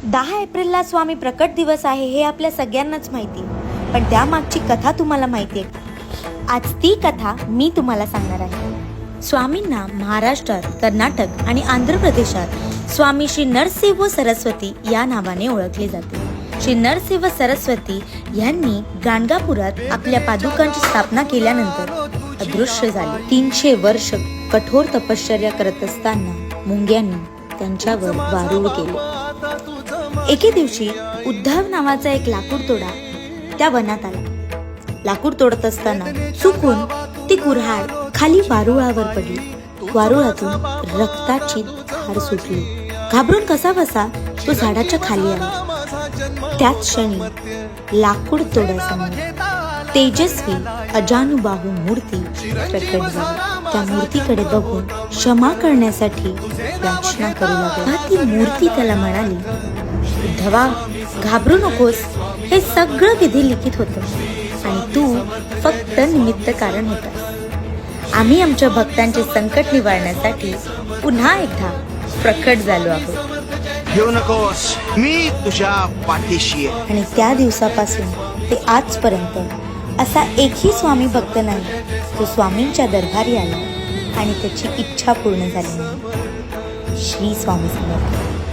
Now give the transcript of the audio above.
10 एप्रिलला स्वामी प्रकट दिवस आहे हे आपल्या सगळ्यांनाच माहिती, पण त्यामागची कथा तुम्हाला माहिती आहे का? आज ती कथा मी तुम्हाला सांगणार आहे। स्वामींना महाराष्ट्रात, कर्नाटक आणि आंध्र प्रदेशात स्वामी श्री नरसिंह सरस्वती या नावाने ओळखले जाते। श्री नरसिंह सरस्वती यांनी गाणगापुरात आपल्या पादुकांची स्थापना केल्यानंतर अदृश्य झाले। 300 वर्ष कठोर तपश्चर्या करत असताना मुंग्यांनी त्यांच्यावर वारूळ केले। एके दिवशी उद्धव नावाचा एक लाकूड तोडा त्या वनात आला। लाकूड तोडत असताना चुकून ती कुऱ्हाड खाली वारुळावर पडली। वारुळातून रक्ताची धार सुटली। घाबरून कसा बसा तो झाडाच्या खाली आला। त्याच क्षणी लाकूड तोड्यासमोर तेजस्वी अजानुबाहू मूर्ती प्रकट झाली। त्या मूर्तीकडे बघून क्षमा करण्यासाठी याचना करू लागला। ती मूर्ती त्याला म्हणाली, उद्धवा, घाबरू नकोस, हे सगळं विधी लिखित होतं आणि तू फक्त निमित्त कारण होतास। आम्ही आमच्या भक्तांचे संकट निवारण्यासाठी पुन्हा एकदा प्रकट झालो आहोत। घेऊ नकोस, मी तुझ्या पाठीशी आहे। आणि त्या दिवसापासून ते आजपर्यंत असा एकही स्वामी भक्त नाही जो स्वामींच्या दरबारी आला आणि त्याची इच्छा पूर्ण झाली नाही। श्री स्वामी समर्थ।